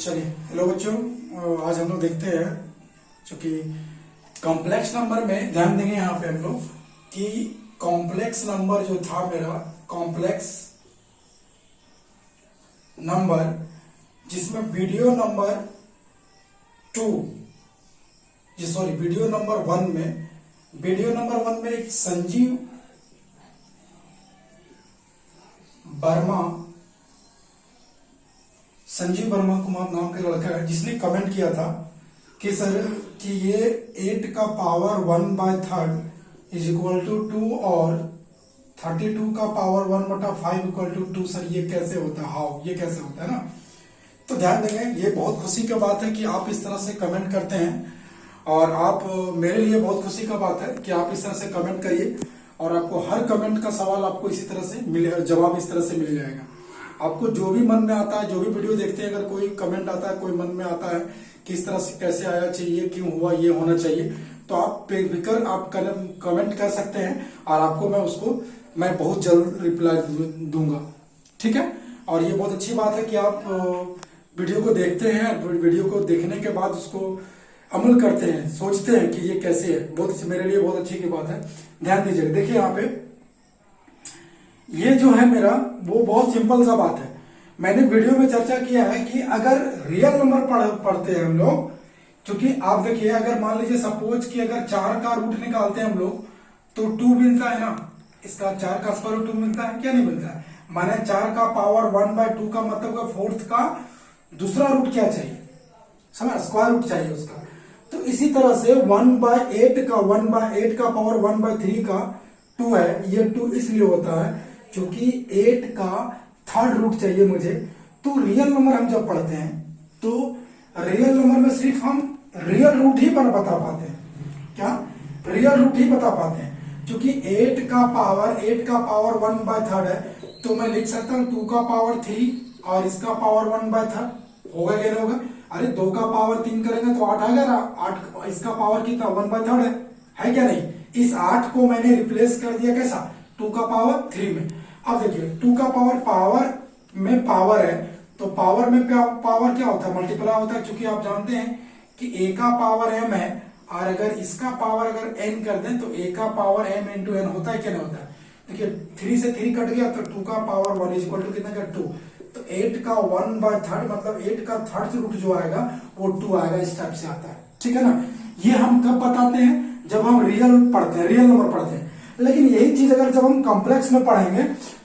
चलिए, हेलो बच्चों। आज हम लोग देखते हैं, चूंकि कॉम्प्लेक्स नंबर में ध्यान देंगे यहाँ पे हम लोग कि कॉम्प्लेक्स नंबर जो था मेरा कॉम्प्लेक्स नंबर जिसमें video number video number one में एक संजीव वर्मा कुमार नाम का लड़का है जिसने कमेंट किया था कि सर कि ये 8 का पावर 1/3 इज इक्वल टू 2 और 32 का पावर 1/5 इक्वल टू 2। सर ये कैसे होता है, ये कैसे होता है ना। तो ध्यान देंगे, ये बहुत खुशी की बात है कि आप इस तरह से कमेंट करते हैं और आप मेरे लिए बहुत खुशी का बात है कि आप इस तरह से कमेंट करिए और आपको हर कमेंट का सवाल आपको इसी तरह से मिले, जवाब इस तरह से मिल जाएगा। आपको जो भी मन में आता है, जो भी वीडियो देखते हैं, अगर कोई कमेंट आता है, कोई मन में आता है कि इस तरह से कैसे आया चाहिए, क्यों हुआ, ये होना चाहिए, तो आप बेफिक्र आप कमेंट कर सकते हैं और आपको मैं बहुत जल्द रिप्लाई दूंगा, ठीक है। और ये बहुत अच्छी बात है कि आप वीडियो को देखते हैं, वीडियो को देखने के बाद उसको अमल करते हैं, सोचते हैं कि ये कैसे है। बहुत मेरे लिए बहुत अच्छी की बात है। ध्यान दीजिएगा, देखिए यहाँ पे ये जो है मेरा वो बहुत सिंपल सा बात है। मैंने वीडियो में चर्चा किया है कि अगर रियल नंबर पढ़ते हैं हम लोग, क्योंकि आप देखिए अगर मान लीजिए सपोज कि अगर 4 का रूट निकालते हैं हम लोग तो 2 मिलता है ना, इसका 4 का स्क्वायर रूट 2 मिलता है, क्या नहीं मिलता है। माने 4 का पावर 1/2 का मतलब 4th का दूसरा रूट क्या चाहिए, समझ, स्क्वायर रूट चाहिए उसका। तो इसी तरह से 1/8 का पावर 1/3 का 2 है। ये 2 इसलिए होता है क्योंकि 8 का 3rd रूट चाहिए मुझे। तो रियल नंबर हम जब पढ़ते हैं तो रियल नंबर में सिर्फ हम रियल रूट ही बता पाते हैं, क्या रियल रूट ही बता पाते हैं। क्योंकि 8 का पावर 1/3 है तो मैं लिख सकता हूं 2 का पावर 3 और इसका पावर 1/3 होगा, क्या नहीं होगा। अरे 2 का पावर 3 करेंगे तो 8 आ गया ना, 8 इसका पावर कितना 1/3 है क्या नहीं। इस 8 को मैंने रिप्लेस कर दिया कैसा, 2 का पावर 3 में। अब देखिए 2 का पावर में पावर है तो पावर में पावर क्या होता है, मल्टीप्लाई होता है। क्योंकि आप जानते हैं कि a का पावर m है और अगर इसका पावर अगर n कर दें तो a का पावर m इंटू n होता है, क्या नहीं होता है। देखिए 3 से 3 कट गया तो 2 का पावर 1 इज इक्वल टू कितना का 2। तो 8 का 1/3 मतलब 8 का 3rd रूट जो आएगा वो 2 आएगा, इस टाइप से आता है, ठीक है ना। ये हम कब बताते हैं, जब हम रियल नंबर पढ़ते हैं। लेकिन यही चीज अगर जब हम कॉम्प्लेक्स में पढ़ेंगे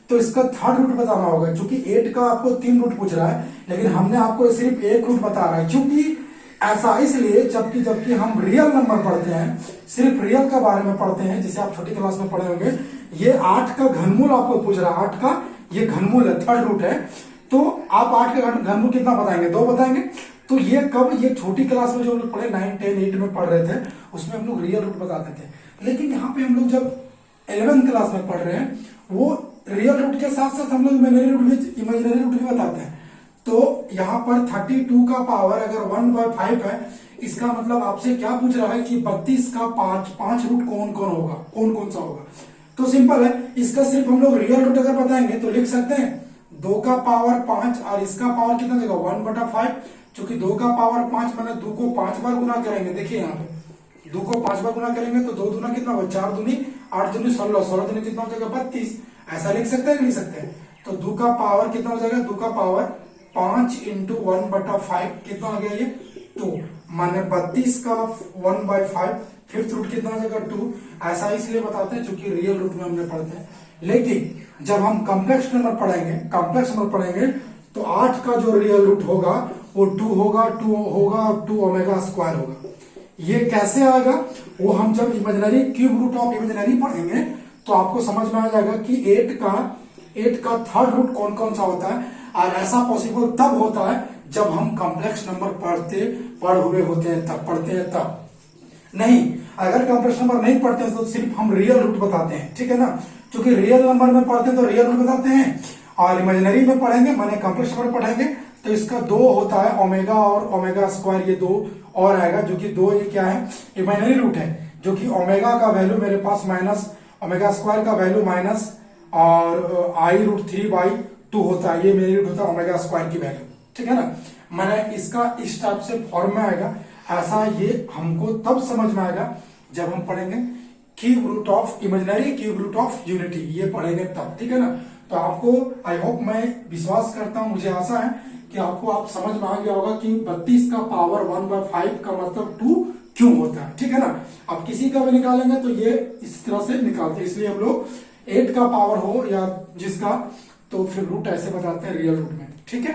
तो इसका 3rd रूट बताना होगा। क्योंकि 8 का आपको 3 रूट पूछ रहा है लेकिन हमने आपको सिर्फ 1 रूट बता रहा है। क्योंकि ऐसा इसलिए जबकि हम रियल नंबर पढ़ते हैं, सिर्फ रियल के बारे में पढ़ते हैं, जिसे आप छोटी क्लास में पढ़े होंगे। ये 8 का घनमूल आपको पूछ रहा है, 8 का ये घनमूल है, 3rd रूट है। तो आप 8 का घनमूल कितना बताएंगे, 2 बताएंगे। तो ये कब, ये छोटी क्लास में जो हम लोग पढ़े 9, 10, 8 में पढ़ रहे थे उसमें हम लोग रियल रूट बताते थे। लेकिन यहाँ पे हम लोग जब 11th क्लास में पढ़ रहे हैं वो रियल रूट के साथ साथ हम लोग इमेजिनरी रूट भी बताते हैं। तो यहाँ पर 32 का पावर अगर 1/5 है, इसका मतलब आपसे क्या पूछ रहा है कि 32 का 5 रूट कौन कौन सा होगा। तो सिंपल है, इसका सिर्फ हम लोग रियल रूट अगर बताएंगे तो लिख सकते हैं 2 का पावर 5 और इसका पावर कितना देगा 1/5। क्योंकि 2 का पावर 5 मैंने 2 को 5 बार गुना करेंगे। देखिए यहाँ पे 2 को 5 बार गुना करेंगे तो 2 दूना कितना होगा, 4 दूनी 8 दूनी 16, 16 दूनी कितना हो जाएगा 32। ऐसा लिख सकते हैं, लिख सकते हैं। तो 2 का पावर कितना हो जाएगा, 2 का पावर 5 इंटू 1/5 कितना हो गया ये 2। माने 32 का 1/5 5th रूट कितना हो जाएगा 2। ऐसा इसलिए बताते हैं क्योंकि रियल रूट में हमने पढ़ते हैं। लेकिन जब हम कॉम्प्लेक्स नंबर पढ़ेंगे तो 8 का जो रियल रूट होगा वो 2 होगा और 2 ओमेगा स्क्वायर होगा। ये कैसे आएगा, वो हम जब imaginary cube root of imaginary पढ़ेंगे तो आपको समझ में आ जाएगा कि 8 का 3rd रूट कौन कौन सा होता है। और ऐसा पॉसिबल तब होता है जब हम कॉम्प्लेक्स नंबर पढ़ते हैं तब। नहीं, अगर कॉम्प्लेक्स नंबर नहीं पढ़ते हैं तो सिर्फ हम रियल रूट बताते हैं, ठीक है ना। क्योंकि रियल नंबर में पढ़ते हैं तो रियल रूट बताते हैं और इमेजिनरी में पढ़ेंगे माने कॉम्प्लेक्स नंबर पढ़ेंगे तो इसका 2 होता है ओमेगा और ओमेगा स्क्वायर, ये 2 और आएगा जो कि 2 ये क्या है, इमेजिनरी रूट है। जो कि ओमेगा का वैल्यू मेरे पास माइनस, ओमेगा स्क्वायर का वैल्यू माइनस और i√3/2 होता है, ये मेरी रूट होता है ओमेगा स्क्वायर की वैल्यू, ठीक है ना। मैंने इसका इस टाइप से फॉर्म में आएगा, ऐसा ये हमको तब समझ में आएगा जब हम पढ़ेंगे cube root of imaginary, cube root of unity, ये पढ़ेंगे तब, ठीक है ना। तो आपको आई होप, मैं विश्वास करता हूं, मुझे आशा है कि आपको आप समझ में आ गया होगा कि 32 का पावर 1/5 का मतलब 2 क्यों होता है, ठीक है ना। अब किसी का भी निकालेंगे तो ये इस तरह से निकालते हैं, इसलिए हम लोग 8 का पावर हो या जिसका, तो फिर रूट ऐसे बताते हैं रियल रूट में, ठीक है।